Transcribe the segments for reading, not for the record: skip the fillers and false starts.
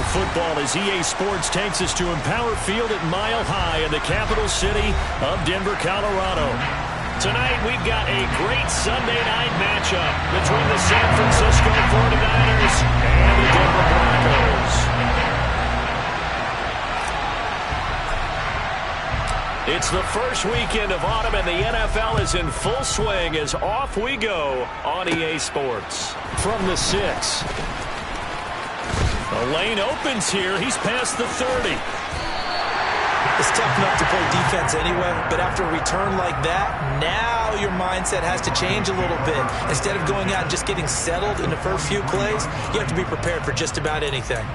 football as EA Sports takes us to Empower Field at Mile High in the capital city of Denver, Colorado. Tonight, we've got a great Sunday night matchup between the San Francisco 49ers and the Denver Broncos. It's the first weekend of autumn, and the NFL is in full swing as off we go on EA Sports. From the 6. The lane opens here. He's past the 30. It's tough enough to play defense anyway, but after a return like that, now your mindset has to change a little bit. Instead of going out and just getting settled in the first few plays, you have to be prepared for just about anything.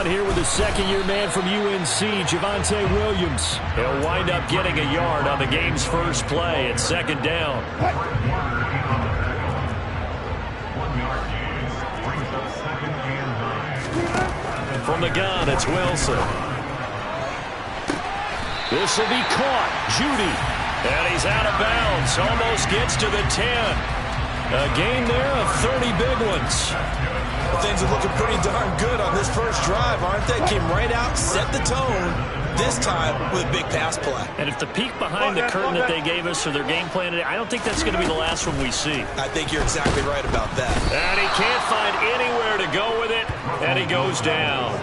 Here with the second-year man from UNC, Javonte Williams. He'll wind up getting a yard on the game's first play at second down. From the gun, it's Wilson. This will be caught. Judy. And he's out of bounds. Almost gets to the 10. A gain there of 30 big ones. Things are looking pretty darn good on this first drive, aren't they? Came right out, set the tone, this time with a big pass play. And if the peek behind the curtain that they gave us or their game plan today, I don't think that's going to be the last one we see. I think you're exactly right about that. And he can't find anywhere to go with it, and he goes down.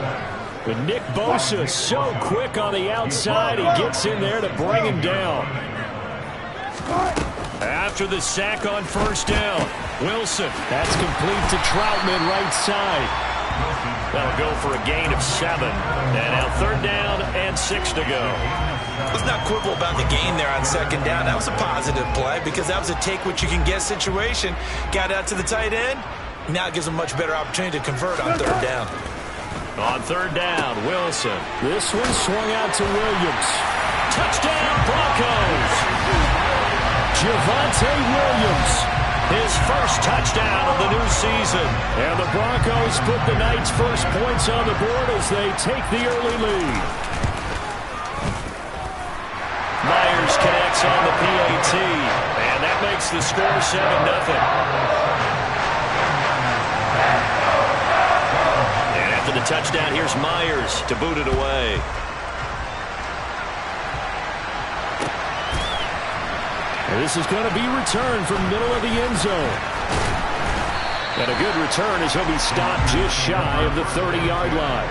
But Nick Bosa so quick on the outside, he gets in there to bring him down. After the sack on first down, Wilson. That's complete to Troutman right side. That'll go for a gain of 7. And now third down and 6 to go. Let's not quibble about the gain there on second down. That was a positive play because that was a take-what-you-can-get situation. Got out to the tight end. Now it gives them a much better opportunity to convert on third down. On third down, Wilson. This one swung out to Williams. Touchdown, Broncos! Javonte Williams, his first touchdown of the new season. And the Broncos put the Knights' first points on the board as they take the early lead. Myers connects on the PAT, and that makes the score 7-0. And after the touchdown, here's Myers to boot it away. This is going to be returned from middle of the end zone. And a good return as he'll be stopped just shy of the 30-yard line.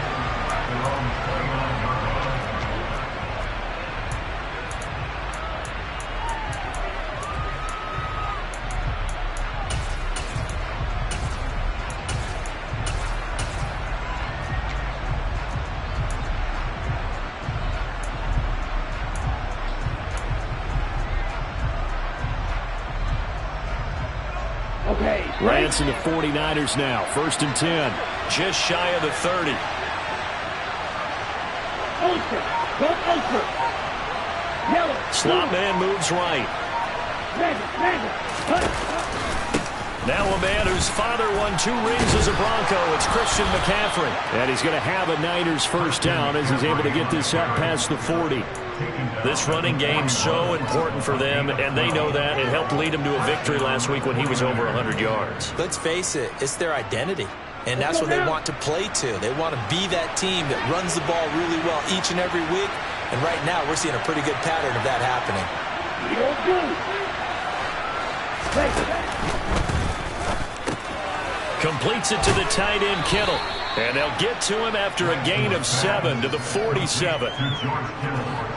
Rance and the 49ers now. 1st and 10. Just shy of the 30. Slot man moves right. Now a man whose father won 2 rings as a Bronco. It's Christian McCaffrey. And he's going to have a Niners first down as he's able to get this up past the 40. This running game so important for them, and they know that. It helped lead them to a victory last week when he was over 100 yards. Let's face it, it's their identity, and that's what they want to play to. They want to be that team that runs the ball really well each and every week, and right now we're seeing a pretty good pattern of that happening. Completes it to the tight end, Kittle. And they'll get to him after a gain of 7 to the 47.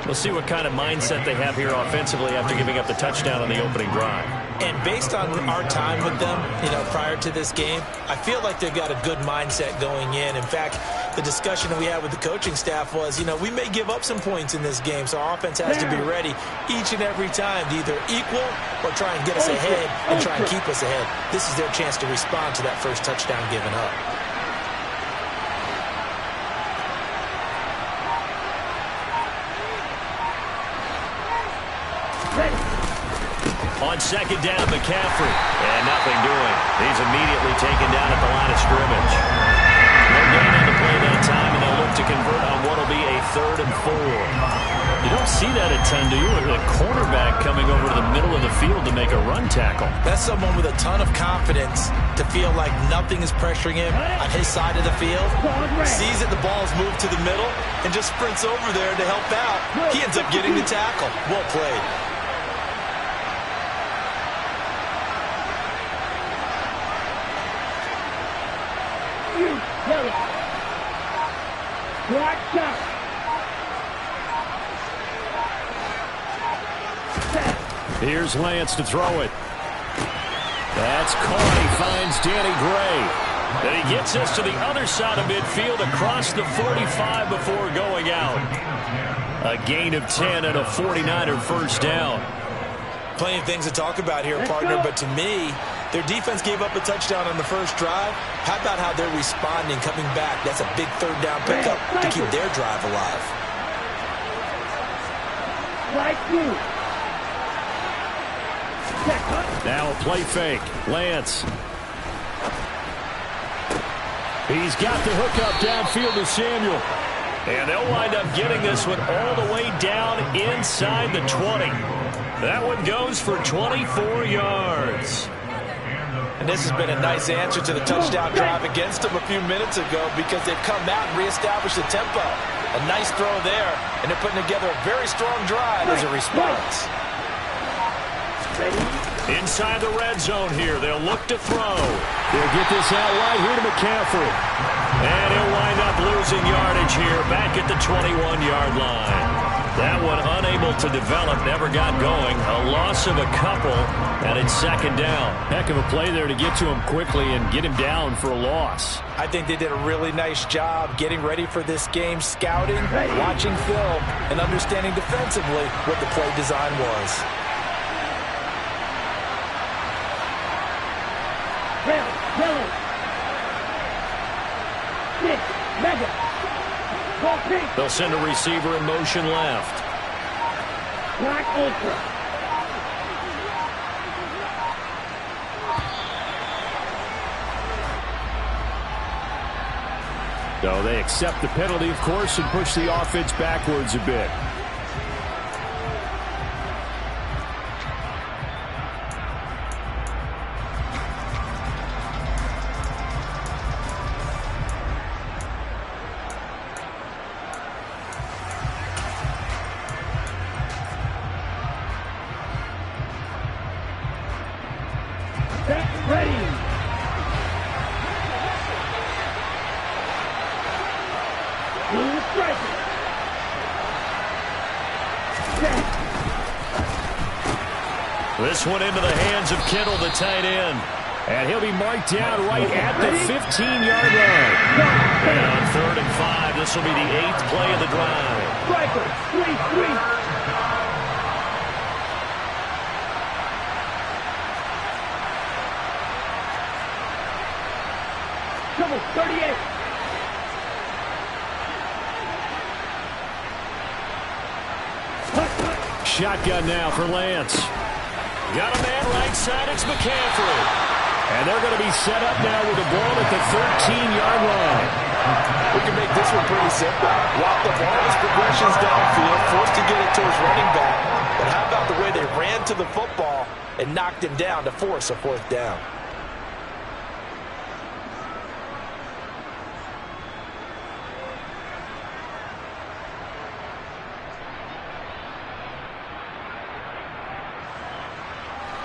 We'll see what kind of mindset they have here offensively after giving up the touchdown on the opening drive. And based on our time with them, prior to this game, I feel like they've got a good mindset going in. In fact, the discussion that we had with the coaching staff was, we may give up some points in this game, so our offense has to be ready each and every time to either equal or try and get us ahead and try and keep us ahead. This is their chance to respond to that first touchdown given up. On second down, McCaffrey. And nothing doing. He's immediately taken down at the line of scrimmage. see that a ton, do you? A cornerback coming over to the middle of the field to make a run tackle. That's someone with a ton of confidence to feel like nothing is pressuring him on his side of the field. Sees that the ball's moved to the middle and just sprints over there to help out. He ends up getting the tackle. Well played. Here's Lance to throw it. That's caught. He finds Danny Gray. And he gets us to the other side of midfield across the 45 before going out. A gain of 10 and a 49er first down. Plenty of things to talk about here, partner, but to me, their defense gave up a touchdown on the first drive. How about how they're responding, coming back? That's a big third down pickup to keep their drive alive. Now a play fake. Lance. He's got the hookup downfield to Samuel. And they'll wind up getting this one all the way down inside the 20. That one goes for 24 yards. And this has been a nice answer to the touchdown drive against them a few minutes ago because they've come out and reestablished the tempo. A nice throw there, and they're putting together a very strong drive as a response. Inside the red zone here. They'll look to throw. They'll get this out wide here to McCaffrey. And he'll wind up losing yardage here back at the 21-yard line. That one unable to develop, never got going. A loss of a couple, and it's second down. Heck of a play there to get to him quickly and get him down for a loss. I think they did a really nice job getting ready for this game, scouting, watching film, and understanding defensively what the play design was. They'll send a receiver in motion left. So they accept the penalty, of course, and push the offense backwards a bit. This one into the hands of Kittle, the tight end. And he'll be marked down right at the 15-yard line. And on 3rd and 5, this will be the 8th play of the drive. Striker, 3-3. Double 38. Shotgun now for Lance. Got a man right side, it's McCaffrey. And they're going to be set up now with a ball at the 13-yard line. We can make this one pretty simple. Walk the ball as progressions downfield, forced to get it to his running back. But how about the way they ran to the football and knocked him down to force a 4th down?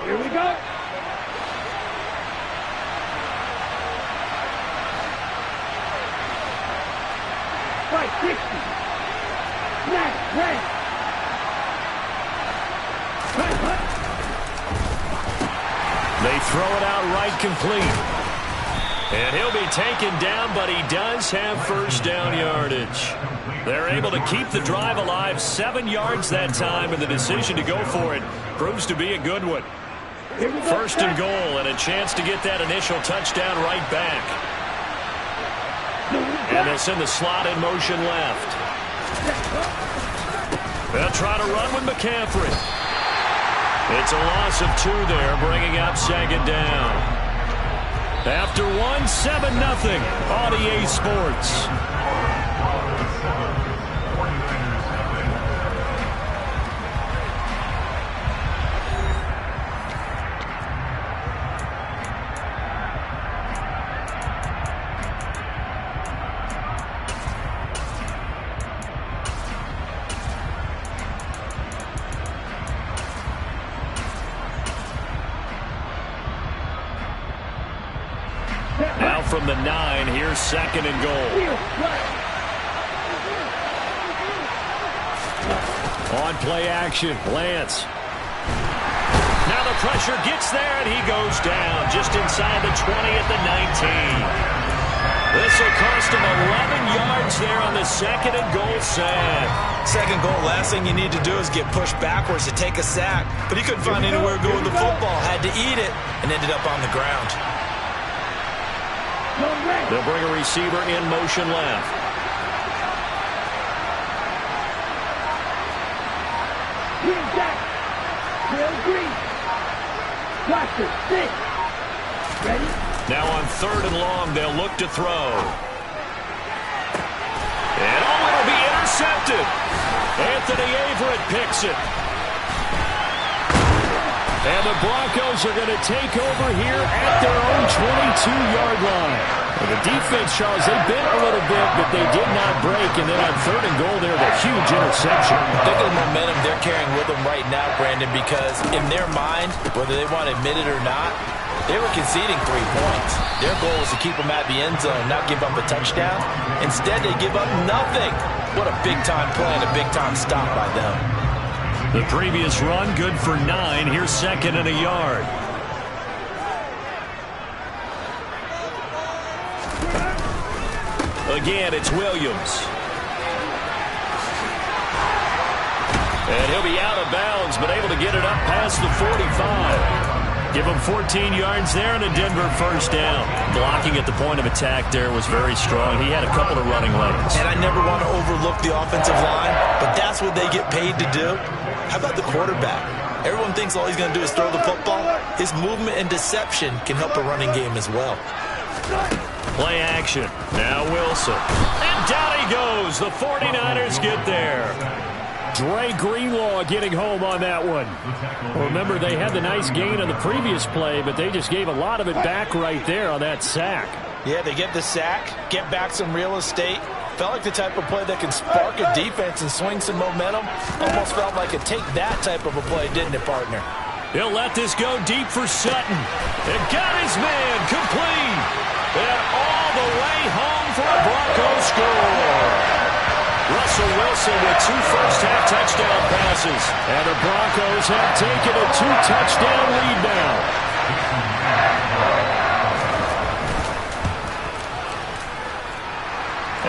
Here we go. Right, 60. Snap, red. They throw it out right complete. And he'll be taken down, but he does have first down yardage. They're able to keep the drive alive, 7 yards that time, and the decision to go for it proves to be a good one. First and goal, and a chance to get that initial touchdown right back. And they'll send the slot in motion left. They'll try to run with McCaffrey. It's a loss of 2 there, bringing up second down. After 1, 7-0 on EA Sports. from the 9. Here's 2nd and goal. On play action, Lance. Now the pressure gets there, and he goes down just inside the 20 at the 19. This will cost him 11 yards there on the 2nd and goal sack. 2nd goal, last thing you need to do is get pushed backwards to take a sack. But he couldn't find anywhere to go with the football. Had to eat it and ended up on the ground. They'll bring a receiver in motion left. Green Jack. Real green. Blaster, 6. Ready? Now on 3rd and long, they'll look to throw. And it'll be intercepted. Anthony Averett picks it. And the Broncos are going to take over here at their own 22-yard line. And the defense, Charles, they bit a little bit, but they did not break. And then on 3rd and goal, there's a huge interception. Think of the momentum they're carrying with them right now, Brandon, because in their mind, whether they want to admit it or not, they were conceding 3 points. Their goal was to keep them at the end zone, not give up a touchdown. Instead, they give up nothing. What a big-time play and a big-time stop by them. The previous run, good for 9. Here's 2nd and a yard. Again, it's Williams. And he'll be out of bounds, but able to get it up past the 45. Give him 14 yards there and a Denver first down. Blocking at the point of attack there was very strong. He had a couple of running lanes. And I never want to overlook the offensive line, but that's what they get paid to do. How about the quarterback? Everyone thinks all he's going to do is throw the football. His movement and deception can help a running game as well. Play action. Now Wilson. And down he goes. The 49ers get there. Dre Greenlaw getting home on that one. Remember, they had the nice gain on the previous play, but they just gave a lot of it back right there on that sack. Yeah, they get the sack, get back some real estate. Felt like the type of play that can spark a defense and swing some momentum. Almost felt like a take that type of a play, didn't it, partner? He'll let this go deep for Sutton. And got his man complete. And all the way home for a Broncos score. Russell Wilson with 2 first-half touchdown passes. And the Broncos have taken a 2-touchdown lead now.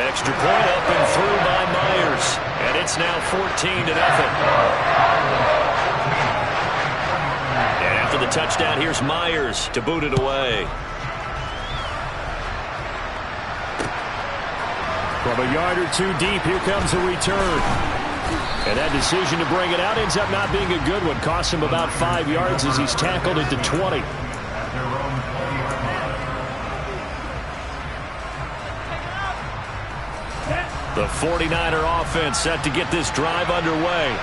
Extra point up and through by Myers. And it's now 14-0. And after the touchdown, here's Myers to boot it away. From a yard or 2 deep, here comes a return. And that decision to bring it out ends up not being a good one. Costs him about 5 yards as he's tackled at the 20. The 49er offense set to get this drive underway.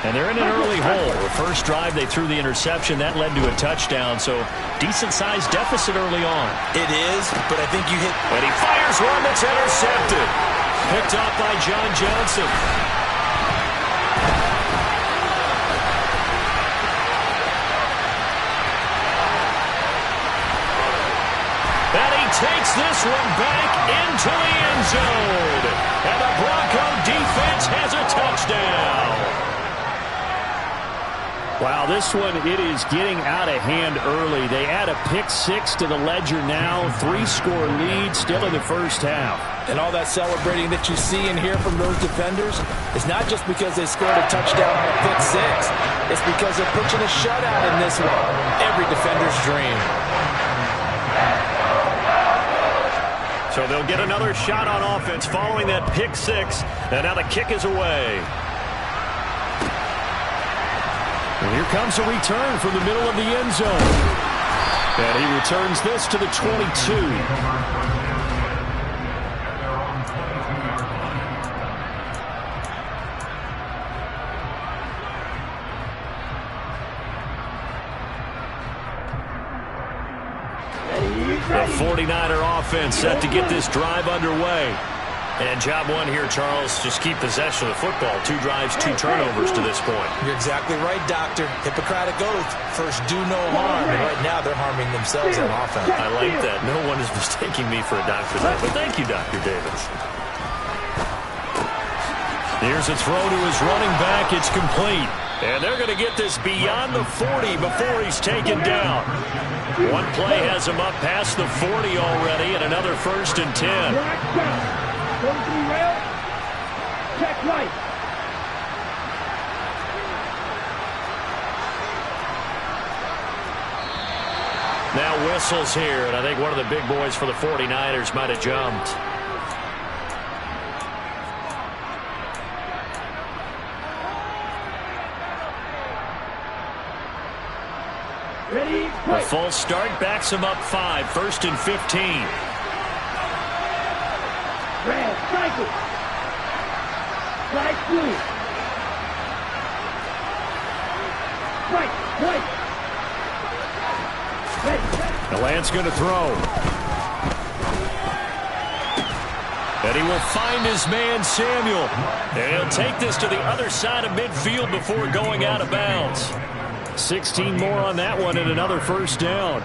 And they're in an early hole. The first drive, they threw the interception. That led to a touchdown, so decent-sized deficit early on. It is, but I think you hit... And he fires one that's intercepted. Picked off by John Johnson. And he takes this one back into the end zone. And the Bronco defense has a touchdown. Wow, this one, it is getting out of hand early. They add a pick-6 to the ledger now. 3-score lead still in the first half. And all that celebrating that you see and hear from those defenders is not just because they scored a touchdown on a pick-6. It's because they're pitching a shutout in this one. Every defender's dream. So they'll get another shot on offense following that pick-6. And now the kick is away. And here comes a return from the middle of the end zone. And he returns this to the 22. The 49er offense set to get this drive underway. And job one here, Charles, just keep possession of the football. 2 drives, 2 turnovers to this point. You're exactly right, Doctor. Hippocratic oath. First, do no harm. And right now, they're harming themselves on offense. I like that. No one is mistaking me for a doctor there. But thank you, Dr. Davis. Here's a throw to his running back. It's complete. And they're going to get this beyond the 40 before he's taken down. One play has him up past the 40 already, and another 1st and 10. Going to the rail. Check right. Now whistles here, and I think one of the big boys for the 49ers might have jumped. Ready, A full start backs him up 5, 1st and 15. Red, cycle. Right, blue. Right, white. Ready. The Lance going to throw. And he will find his man, Samuel. And he'll take this to the other side of midfield before going out of bounds. 16 more on that one and another 1st down.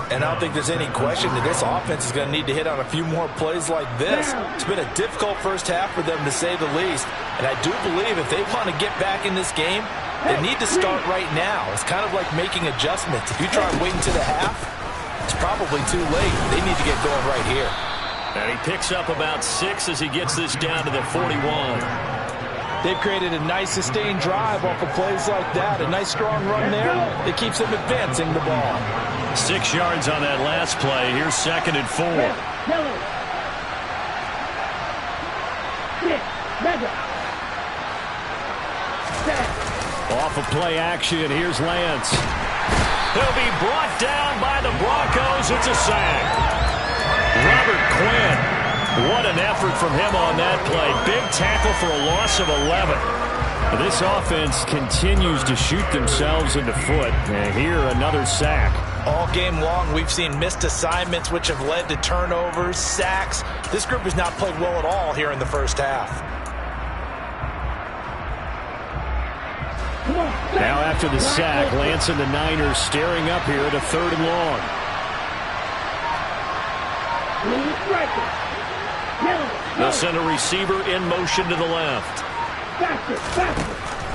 And I don't think there's any question that this offense is going to need to hit on a few more plays like this. It's been a difficult first half for them, to say the least. And I do believe if they want to get back in this game, they need to start right now. It's kind of like making adjustments. If you try waiting to the half, it's probably too late. They need to get going right here. And he picks up about 6 as he gets this down to the 41. They've created a nice sustained drive off of plays like that. A nice strong run there that keeps them advancing the ball. 6 yards on that last play. Here's 2nd and 4. Yellow. 6. Mega. 7. Off of play action. Here's Lance. He'll be brought down by the Broncos. It's a sack. Robert Quinn. What an effort from him on that play. Big tackle for a loss of 11. This offense continues to shoot themselves in the foot. And here, another sack. All game long, we've seen missed assignments, which have led to turnovers, sacks. This group has not played well at all here in the first half. Now after the sack, Lance and the Niners staring up here at a 3rd and long. They'll send a receiver in motion to the left.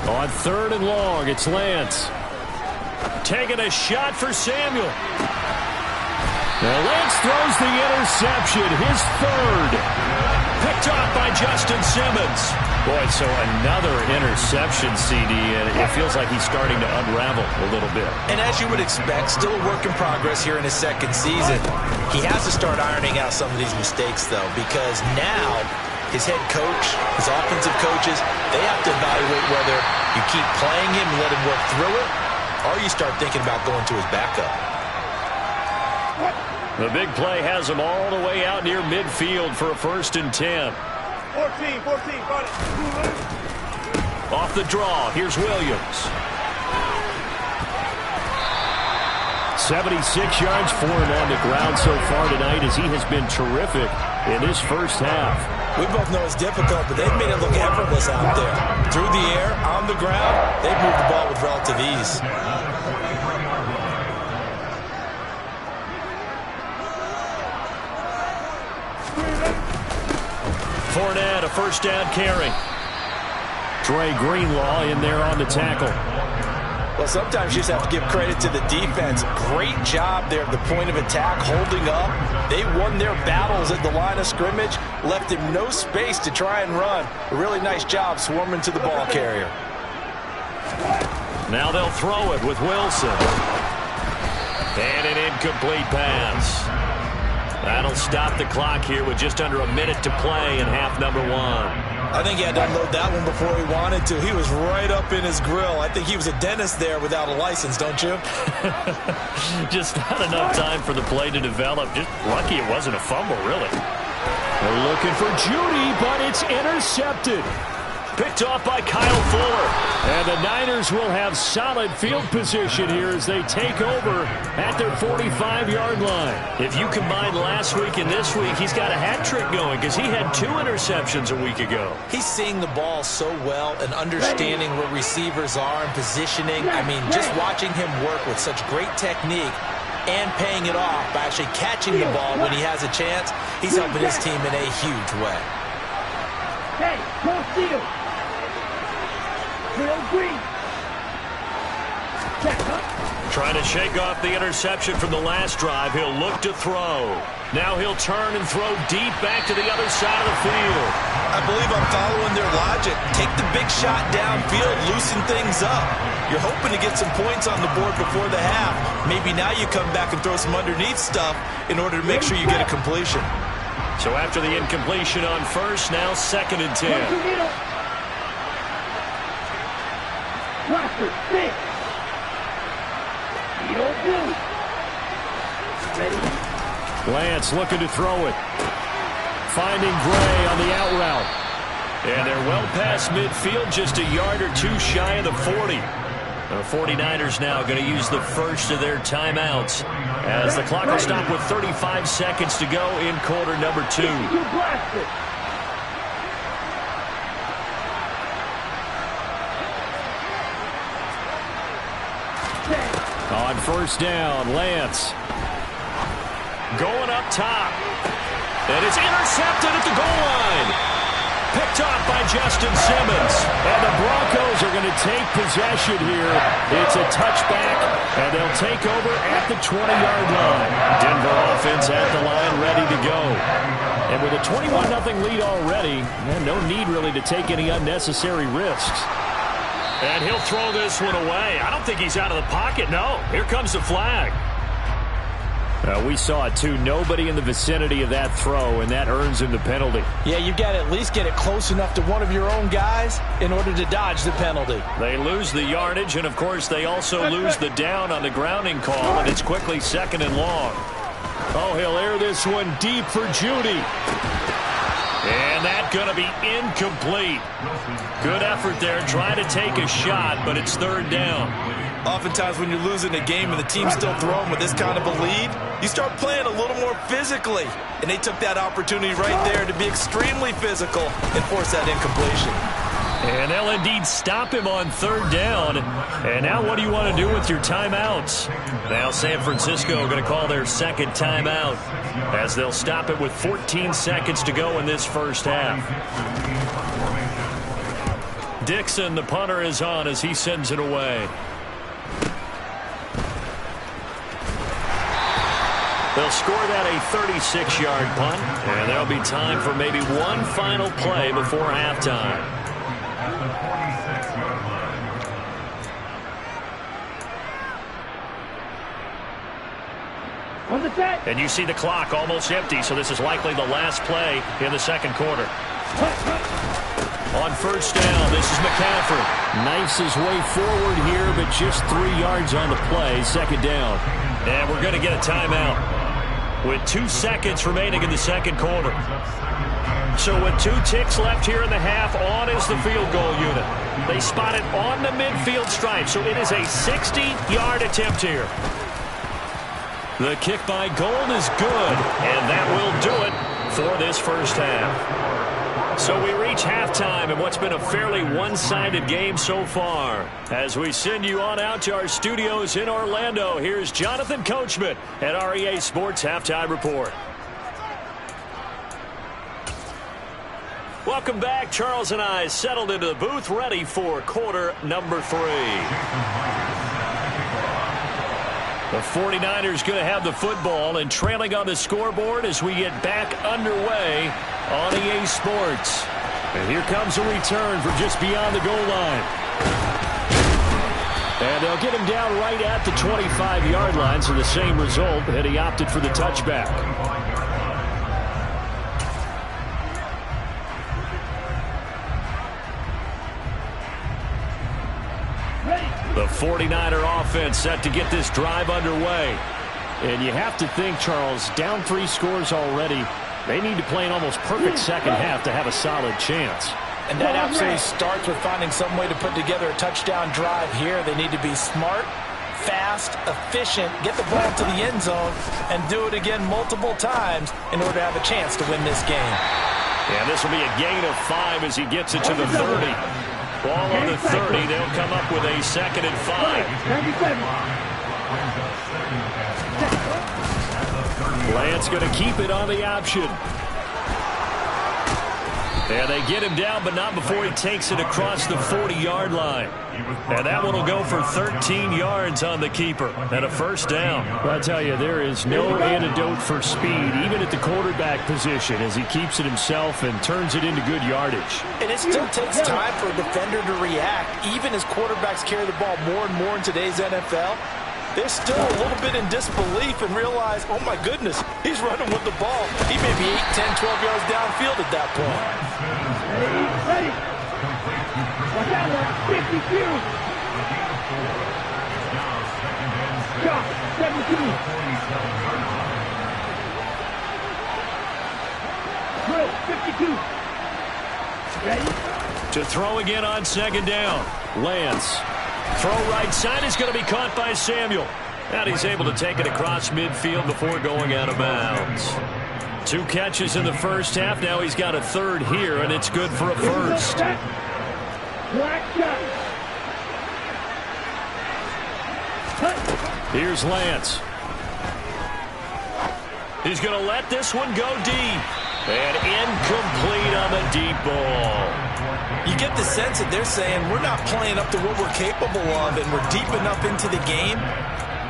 On 3rd and long, it's Lance. Taking a shot for Samuel. Now Lance throws the interception, his 3rd. Picked off by Justin Simmons. Boy, so another interception, CD, and it feels like he's starting to unravel a little bit. And as you would expect, still a work in progress here in his 2nd season. He has to start ironing out some of these mistakes, though, because now his head coach, his offensive coaches, they have to evaluate whether you keep playing him and let him work through it, or you start thinking about going to his backup. The big play has him all the way out near midfield for a 1st and 10. 14, got it. Off the draw, here's Williams. 76 yards for him on the ground so far tonight as he has been terrific in this first half. We both know it's difficult, but they've made it look effortless out there. Through the air, on the ground, they've moved the ball with relative ease. Fournette, a 1st down carry. Dre Greenlaw in there on the tackle. Well, sometimes you just have to give credit to the defense. Great job there at the point of attack, holding up. They won their battles at the line of scrimmage, left him no space to try and run. A really nice job swarming to the ball carrier. Now they'll throw it with Wilson. And an incomplete pass. That'll stop the clock here with just under a minute to play in half number 1. I think he had to unload that one before he wanted to. He was right up in his grill. I think he was a dentist there without a license, don't you? Just not enough time for the play to develop. Just lucky it wasn't a fumble, really. They're looking for Judy, but it's intercepted. Picked off by Kyle Fuller. And the Niners will have solid field position here as they take over at their 45-yard line. If you combine last week and this week, he's got a hat trick going because he had 2 interceptions a week ago. He's seeing the ball so well and understanding where receivers are and positioning. I mean, just watching him work with such great technique and paying it off by actually catching the ball when he has a chance, he's helping his team in a huge way. Hey, go steal. Green. Trying to shake off the interception from the last drive. He'll look to throw. Now he'll turn and throw deep back to the other side of the field. I believe I'm following their logic. Take the big shot downfield, loosen things up. You're hoping to get some points on the board before the half. Maybe now you come back and throw some underneath stuff in order to make sure you get a completion. So after the incompletion on first, now 2nd and 10. Roster, 6. Lance looking to throw it. Finding Gray on the out route. And they're well past midfield, just a yard or 2 shy of the 40. The 49ers now going to use the first of their timeouts as the clock will stop with 35 seconds to go in quarter number 2. On first down, Lance. Going up top. And it's intercepted at the goal line. Picked off by Justin Simmons. And the Broncos are going to take possession here. It's a touchback, and they'll take over at the 20-yard line. Denver offense at the line, ready to go. And with a 21-0 lead already, no need really to take any unnecessary risks. And he'll throw this one away. I don't think he's out of the pocket. No, here comes the flag. We saw it too. Nobody in the vicinity of that throw, and that earns him the penalty. Yeah, you've got to at least get it close enough to one of your own guys in order to dodge the penalty. They lose the yardage, and of course they also lose the down on the grounding call, and it's quickly 2nd and long. Oh, he'll air this one deep for Judy. And that's going to be incomplete. Good effort there, trying to take a shot, but it's 3rd down. Oftentimes when you're losing a game and the team's still throwing with this kind of a lead, you start playing a little more physically. And they took that opportunity right there to be extremely physical and force that incompletion. And they'll indeed stop him on 3rd down. And now what do you want to do with your timeouts? Now San Francisco going to call their 2nd timeout as they'll stop it with 14 seconds to go in this first half. Dixon, the punter, is on as he sends it away. They'll score that a 36-yard punt, and there'll be time for maybe one final play before halftime. And you see the clock almost empty, so this is likely the last play in the 2nd quarter. On first down, this is McCaffrey. Knifes his way forward here, but just 3 yards on the play, 2nd down. And we're going to get a timeout with 2 seconds remaining in the 2nd quarter. So with 2 ticks left here in the half, on is the field goal unit. They spot it on the midfield stripe, so it is a 60-yard attempt here. The kick by Gold is good, and that will do it for this first half. So we reach halftime in what's been a fairly one-sided game so far. As we send you on out to our studios in Orlando, here's Jonathan Coachman at REA Sports Halftime Report. Welcome back. Charles and I settled into the booth, ready for quarter number 3. The 49ers going to have the football and trailing on the scoreboard as we get back underway on EA Sports. And here comes a return from just beyond the goal line. And they'll get him down right at the 25-yard line, so the same result, and he opted for the touchback. The 49er offense set to get this drive underway. And you have to think, Charles, down 3 scores already. They need to play an almost perfect second half to have a solid chance. And that absolutely starts with finding some way to put together a touchdown drive here. They need to be smart, fast, efficient, get the ball to the end zone, and do it again multiple times in order to have a chance to win this game. Yeah, this will be a gain of 5 as he gets it to the 30. Ball on the 30. They'll come up with a 2nd and 5. Lance going to keep it on the option. And they get him down, but not before he takes it across the 40-yard line. And that one will go for 13 yards on the keeper and a 1st down. Well, I tell you, there is no antidote for speed, even at the quarterback position, as he keeps it himself and turns it into good yardage. And it still takes time for a defender to react, even as quarterbacks carry the ball more and more in today's NFL. They're still a little bit in disbelief and realize, oh my goodness, he's running with the ball. He may be 8, 10, 12 yards downfield at that point. Ready. Watch out, 52. Shot, 17. Drill, 52. Ready? To throw again on 2nd down. Lance. Throw right side is going to be caught by Samuel. And he's able to take it across midfield before going out of bounds. 2 catches in the first half. Now he's got a 3rd here, and it's good for a 1st. Here's Lance. He's going to let this one go deep. And incomplete on the deep ball. You get the sense that they're saying we're not playing up to what we're capable of, and we're deep enough into the game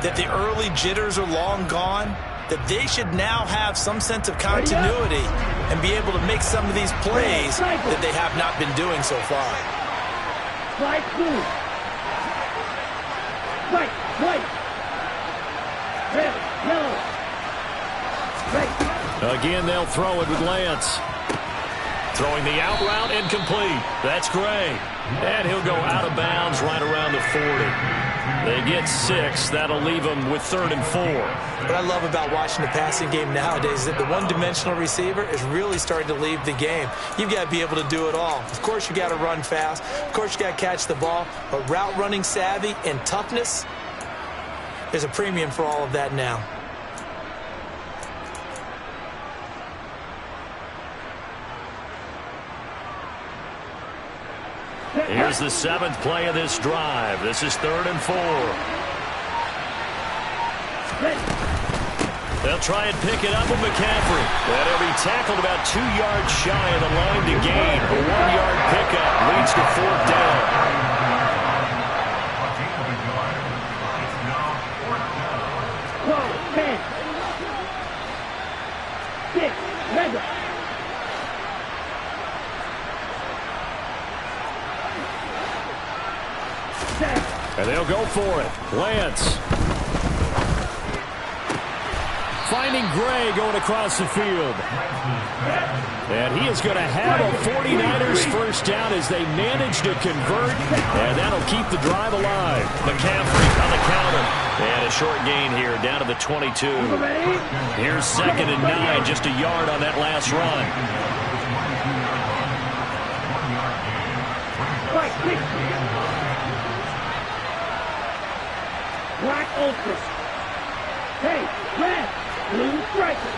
that the early jitters are long gone, that they should now have some sense of continuity and be able to make some of these plays that they have not been doing so far. Right, blue. Right, white. Red, yellow. Right. Again, they'll throw it with Lance. Throwing the out route incomplete. That's Gray. And he'll go out of bounds right around the 40. They get 6. That'll leave them with 3rd and 4. What I love about watching the passing game nowadays is that the one-dimensional receiver is really starting to leave the game. You've got to be able to do it all. Of course, you got to run fast. Of course, you got to catch the ball. But route running savvy and toughness, there's a premium for all of that now. Here's the 7th play of this drive. This is 3rd and 4. They'll try and pick it up with McCaffrey. And he'll be tackled about 2 yards shy of the line to gain. A 1-yard pickup leads to 4th down. 12, 10, 6, red. And they'll go for it. Lance. Finding Gray going across the field. And he is going to have a 49ers 1st down as they manage to convert. And that'll keep the drive alive. McCaffrey on the counter. And a short gain here down to the 22. Here's 2nd and 9. Just a yard on that last run. Black Ultras. Hey, red, blue striker.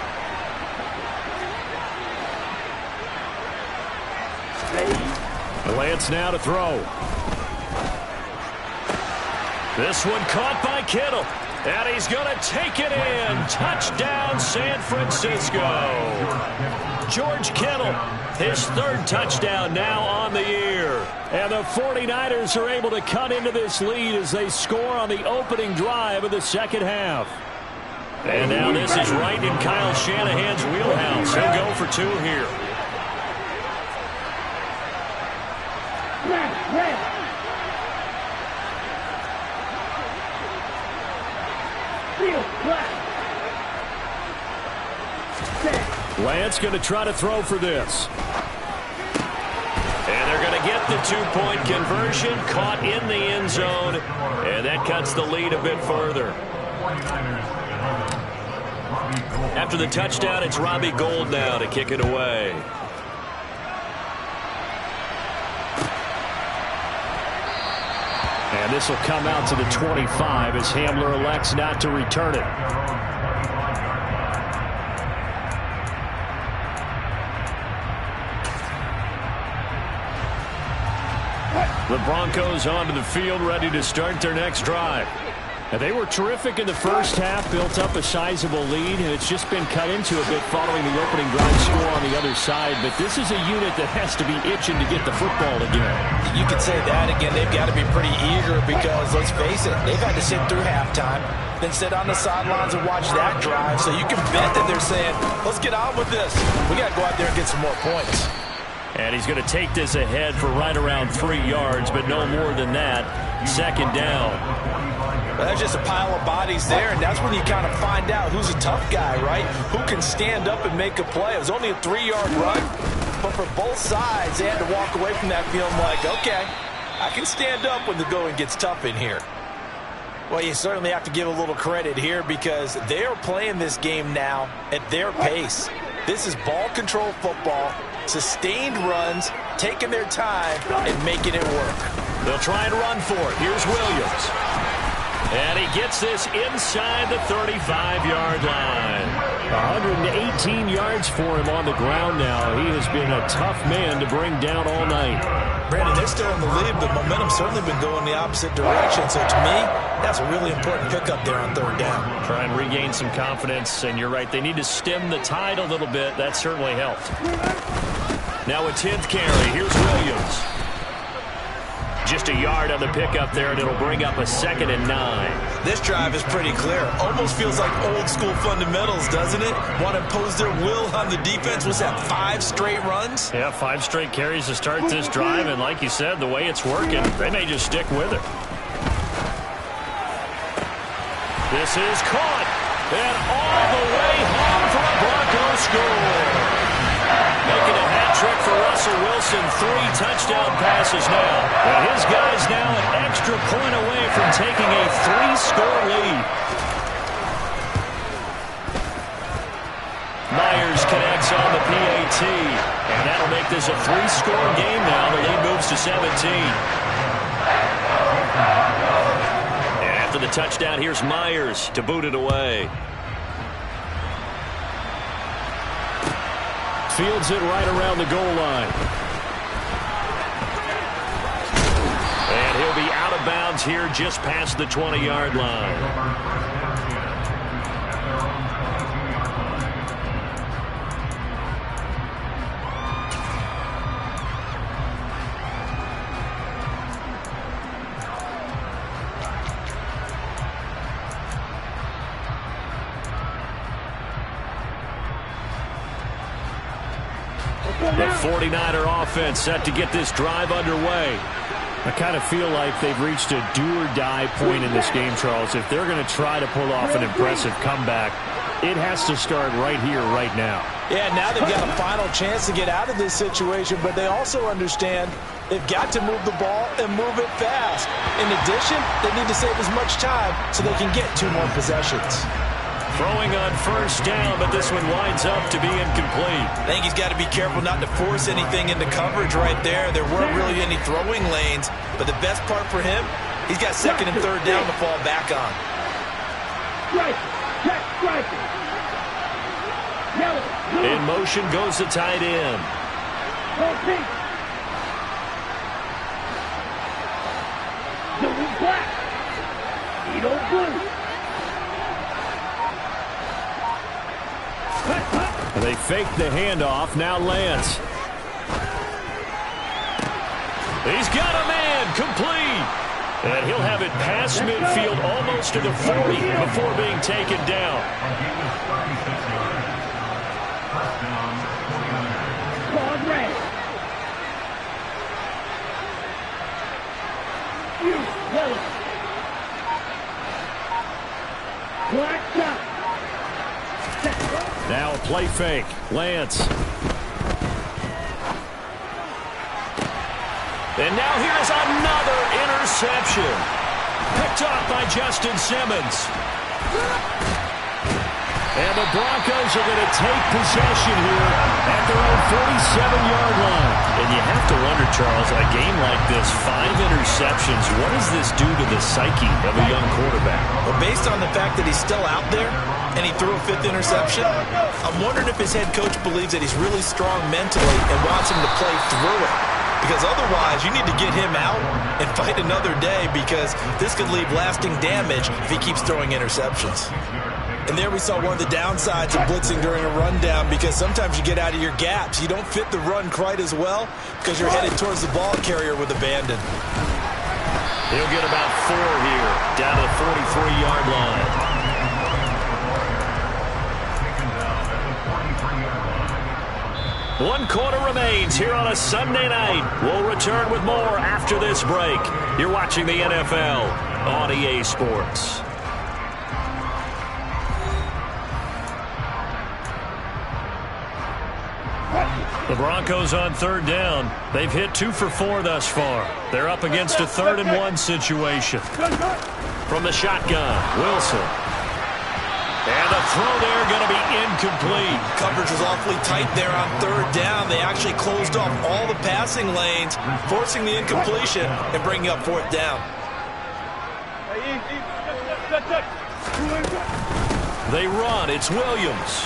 Lance now to throw. This one caught by Kittle. And he's going to take it in. Touchdown, San Francisco. George Kittle, his 3rd touchdown now on the year. And the 49ers are able to cut into this lead as they score on the opening drive of the 2nd half. And now this is right in Kyle Shanahan's wheelhouse. He'll go for 2 here. Red. Field, black. Lance going to try to throw for this. And they're going to get the 2-point conversion, caught in the end zone, and that cuts the lead a bit further. After the touchdown, it's Robbie Gould now to kick it away. And this will come out to the 25 as Hamler elects not to return it. The Broncos onto the field, ready to start their next drive. And they were terrific in the first half, built up a sizable lead, and it's just been cut into a bit following the opening drive score on the other side. But this is a unit that has to be itching to get the football again. You could say that again. They've got to be pretty eager because, let's face it, they've had to sit through halftime, then sit on the sidelines and watch that drive. So you can bet that they're saying, let's get on with this. We got to go out there and get some more points. And he's going to take this ahead for right around 3 yards, but no more than that. Second down. Well, there's just a pile of bodies there, and that's when you kind of find out who's a tough guy, right? Who can stand up and make a play. It was only a 3-yard run, but for both sides, they had to walk away from that feeling like, okay, I can stand up when the going gets tough in here. Well, you certainly have to give a little credit here because they are playing this game now at their pace. This is ball control football, sustained runs, taking their time, and making it work. They'll try and run for it. Here's Williams. And he gets this inside the 35-yard line. 118 yards for him on the ground now. He has been a tough man to bring down all night. Brandon, they're still in the lead, but momentum's certainly been going the opposite direction. So to me, that's a really important pickup there on third down. Try and regain some confidence, and you're right. They need to stem the tide a little bit. That certainly helped. Now a 10th carry. Here's Williams. Just a yard on the pickup there, and it'll bring up a 2nd and 9. This drive is pretty clear. Almost feels like old school fundamentals, doesn't it? Want to impose their will on the defense. Was that 5 straight runs? Yeah, 5 straight carries to start this drive, and like you said, the way it's working, they may just stick with it. This is caught, and all the way home for a Broncos score. Making a hat trick for Russell Wilson. 3 touchdown passes now. And his guys now an extra point away from taking a 3-score lead. Myers connects on the PAT. And that'll make this a 3-score game now. The lead moves to 17. And after the touchdown, here's Myers to boot it away. Fields it right around the goal line. And he'll be out of bounds here just past the 20-yard line. The 49er offense set to get this drive underway. I kind of feel like they've reached a do-or-die point in this game, Charles. If they're going to try to pull off an impressive comeback, it has to start right here, right now. Yeah, now they've got a final chance to get out of this situation, but they also understand they've got to move the ball and move it fast. In addition, they need to save as much time so they can get 2 more possessions. Throwing on first down, but this one winds up to be incomplete. I think he's got to be careful not to force anything into coverage right there. There weren't really any throwing lanes, but the best part for him, he's got 2nd and 3rd down to fall back on. In motion goes the tight end. They fake the handoff. Now Lance. He's got a man complete. And he'll have it past midfield almost to the 40 before being taken down. Now a play fake. Lance. And now here's another interception. Picked off by Justin Simmons. And the Broncos are going to take possession here at their own 47-yard line. And you have to wonder, Charles, a game like this, 5 interceptions, what does this do to the psyche of a young quarterback? Well, based on the fact that he's still out there and he threw a 5th interception, I'm wondering if his head coach believes that he's really strong mentally and wants him to play through it. Because otherwise, you need to get him out and fight another day, because this could leave lasting damage if he keeps throwing interceptions. And there we saw one of the downsides of blitzing during a rundown, because sometimes you get out of your gaps. You don't fit the run quite as well because you're headed towards the ball carrier with abandon. He'll get about 4 here, down to the 43-yard line. One quarter remains here on a Sunday night. We'll return with more after this break. You're watching the NFL on EA Sports. The Broncos on 3rd down. They've hit 2 for 4 thus far. They're up against a 3rd and 1 situation. From the shotgun, Wilson. And the throw there going to be incomplete. Coverage was awfully tight there on 3rd down. They actually closed off all the passing lanes, forcing the incompletion and bringing up 4th down. They run. It's Williams.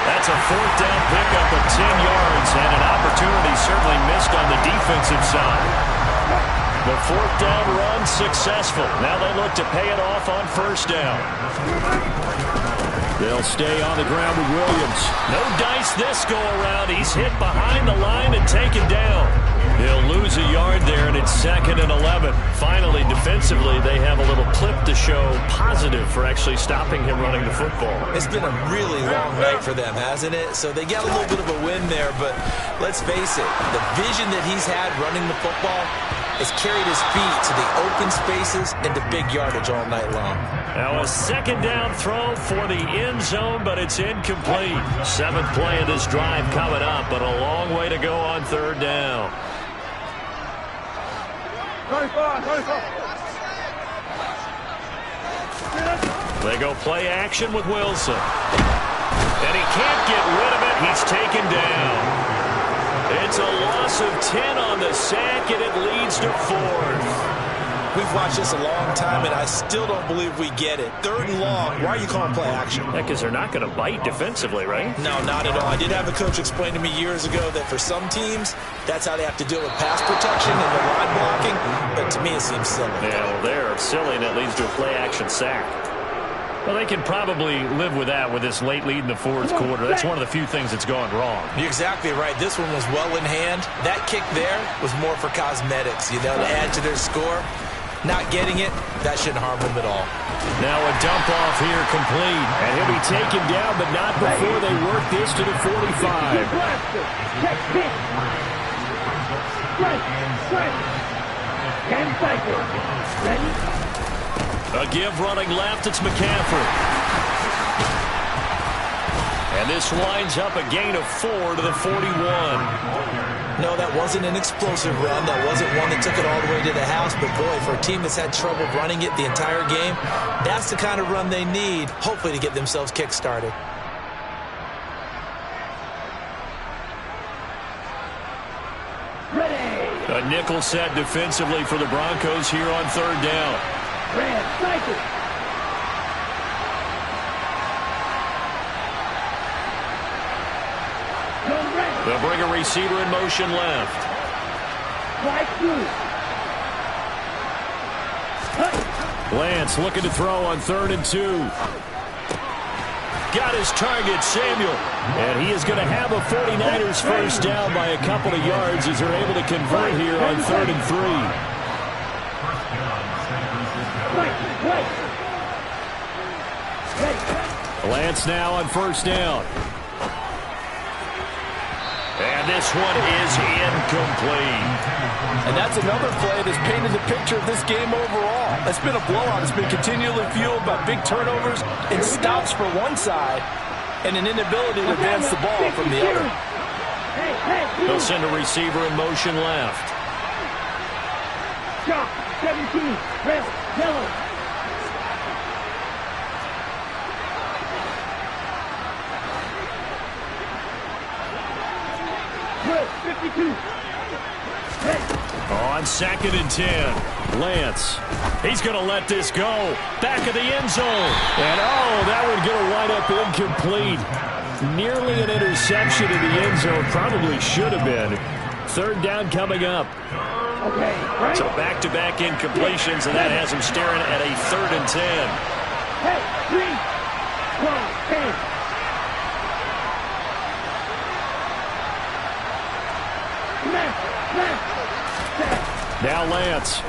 That's a 4th down pickup of 10 yards, and an opportunity certainly missed on the defensive side. The 4th down run successful. Now they look to pay it off on 1st down. They'll stay on the ground with Williams. No dice this go around. He's hit behind the line and taken down. He'll lose a yard there, and it's 2nd and 11. Finally, defensively, they have a little clip to show positive for actually stopping him running the football. It's been a really long night for them, hasn't it? So they got a little bit of a win there, but let's face it, the vision that he's had running the football has carried his feet to the open spaces and to big yardage all night long. Now a 2nd down throw for the end zone, but it's incomplete. 7th play of this drive coming up, but a long way to go on 3rd down. They go play action with Wilson. And he can't get rid of it. He's taken down. It's a loss of 10 on the sack, and it leads to 4th. We've watched this a long time, and I still don't believe we get it. 3rd and long. Why are you calling play action? Yeah, because they're not going to bite defensively, right? No, not at all. I did have a coach explain to me years ago that for some teams, that's how they have to deal with pass protection and the line blocking. But to me, it seems silly. Yeah, well, they're silly, and it leads to a play action sack. Well, they can probably live with that with this late lead in the 4th quarter. That's one of the few things that's gone wrong. You're exactly right. This one was well in hand. That kick there was more for cosmetics, to add to their score. Not getting it, that shouldn't harm them at all. Now a dump off here complete. And he'll be taken down, but not before they work this to the 45. A give running left, it's McCaffrey. And this winds up a gain of 4 to the 41. No, that wasn't an explosive run. That wasn't one that took it all the way to the house. But, boy, for a team that's had trouble running it the entire game, that's the kind of run they need, hopefully, to get themselves kick-started. A nickel set defensively for the Broncos here on 3rd down. They'll bring a receiver in motion left. Lance looking to throw on 3rd and 2. Got his target, Samuel. And he is going to have a 49ers first down by a couple of yards as they're able to convert here on 3rd and 3. Lance now on 1st down. And this one is incomplete. And that's another play that's painted the picture of this game overall. It's been a blowout. It's been continually fueled by big turnovers and stops for one side and an inability to advance the ball from the other. They'll send a receiver in motion left. 17, red, yellow. 52. On 2nd and 10, Lance. He's going to let this go. Back of the end zone. And, that one going to wind up incomplete. Nearly an interception in the end zone. Probably should have been. 3rd down coming up. Okay, right. So back-to-back incompletions, and that has him staring at a 3rd and 10. Hey, 3, 1, 10. Now Lance.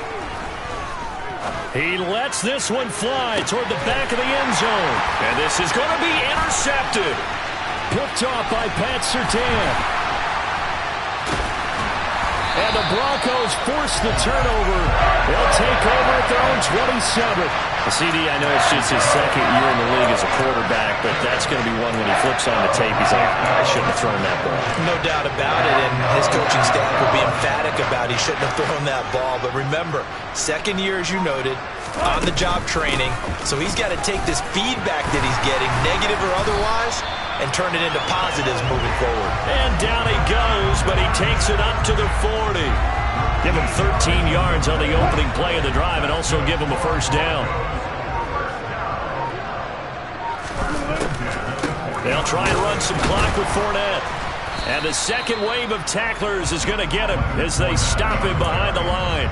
He lets this one fly toward the back of the end zone. And this is going to be intercepted. Picked off by Pat Surtain. And the Broncos force the turnover. They'll take over at their own 27. CD, I know it's just his 2nd year in the league as a quarterback, but that's going to be one when he flips on the tape. He's like, I shouldn't have thrown that ball. No doubt about it, and his coaching staff will be emphatic about he shouldn't have thrown that ball. But remember, 2nd year, as you noted, on-the-job training, so he's got to take this feedback that he's getting, negative or otherwise, and turn it into positives moving forward. And down he goes, but he takes it up to the 40. Give him 13 yards on the opening play of the drive and also give him a 1st down. They'll try and run some clock with Fournette. And the 2nd wave of tacklers is going to get him as they stop him behind the line.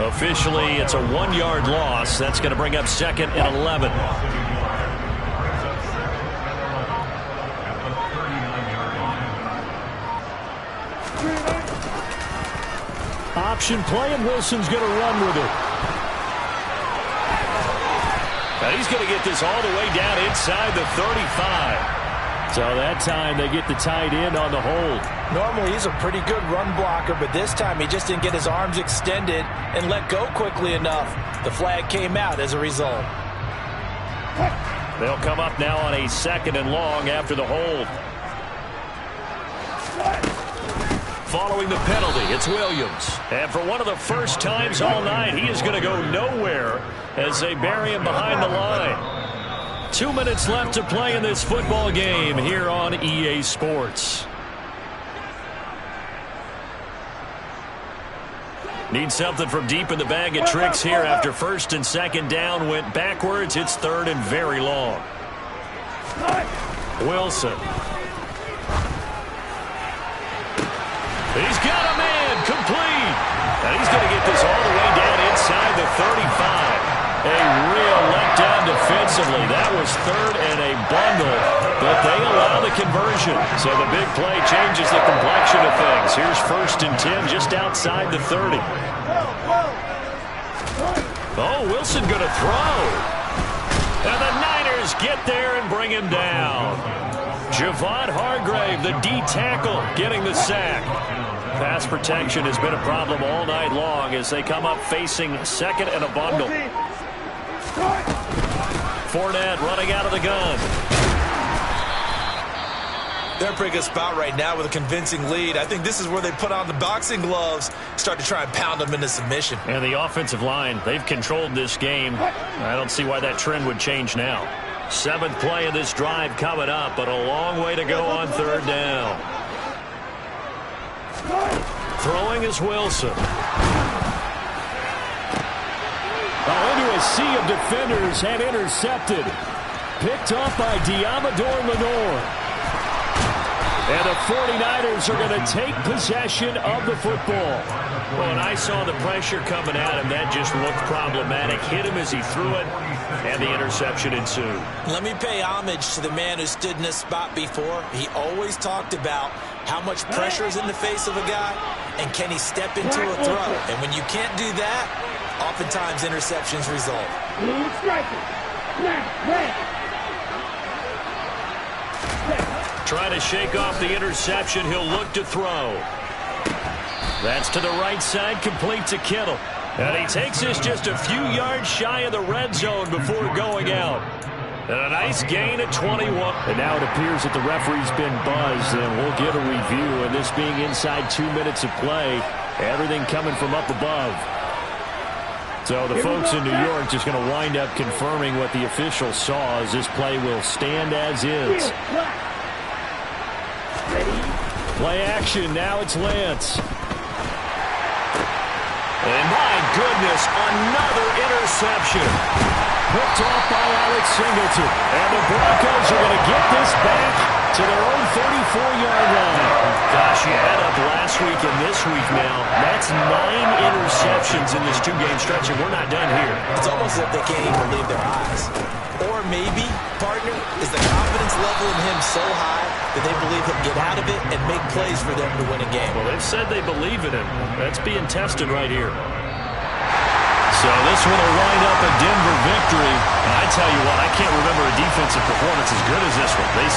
Officially, it's a 1-yard loss. That's going to bring up 2nd and 11. Option play, and Wilson's going to run with it. Now he's going to get this all the way down inside the 35. So that time they get the tight end on the hold. Normally he's a pretty good run blocker, but this time he just didn't get his arms extended and let go quickly enough. The flag came out as a result. They'll come up now on a 2nd and long after the hold. Following the penalty, it's Williams. And for one of the first times all night, he is going to go nowhere as they bury him behind the line. 2 minutes left to play in this football game here on EA Sports. Need something from deep in the bag of tricks here after 1st and 2nd down went backwards. It's 3rd and very long. Wilson. He's got a man complete. And he's going to get this all the way down inside the 35. A real letdown defensively. That was 3rd and a bundle, but they allow the conversion. So the big play changes the complexion of things. Here's 1st and 10 just outside the 30. Oh, Wilson going to throw. And the Niners get there and bring him down. Javon Hargrave, the D tackle, getting the sack. Pass protection has been a problem all night long as they come up facing 2nd and a bundle. Fournette running out of the gun. They're a pretty good spot right now with a convincing lead. I think this is where they put on the boxing gloves, start to try and pound them into submission. And the offensive line, they've controlled this game. I don't see why that trend would change now. 7th play of this drive coming up, but a long way to go on 3rd down. Throwing is Wilson. Into a sea of defenders and intercepted. Picked off by Diamador Lenore. And the 49ers are going to take possession of the football. Well, and I saw the pressure coming at him. That just looked problematic. Hit him as he threw it, and the interception ensued. Let me pay homage to the man who stood in this spot before. He always talked about how much pressure is in the face of a guy, and can he step into a throw. And when you can't do that, oftentimes interceptions result. Trying to shake off the interception. He'll look to throw. That's to the right side, complete to Kittle. And he takes this just a few yards shy of the red zone before going out. And a nice gain at 21. And now it appears that the referee's been buzzed, and we'll get a review. And this being inside 2 minutes of play, everything coming from up above. So the folks in New York just going to wind up confirming what the official saw, as this play will stand as is. Play action. Now it's Lance. And my goodness, another interception. Picked off by Alex Singleton. And the Broncos are going to get this back to their own 34-yard line. Gosh, you add up last week and this week now. That's 9 interceptions in this two-game stretch, and we're not done here. It's almost as if they can't even believe their eyes. Or maybe, partner, is the confidence level in him so high that they believe he'll get out of it and make plays for them to win a game. Well, they've said they believe in him. That's being tested right here. So this one will wind up a Denver victory. And I tell you what, I can't remember a defensive performance as good as this one. They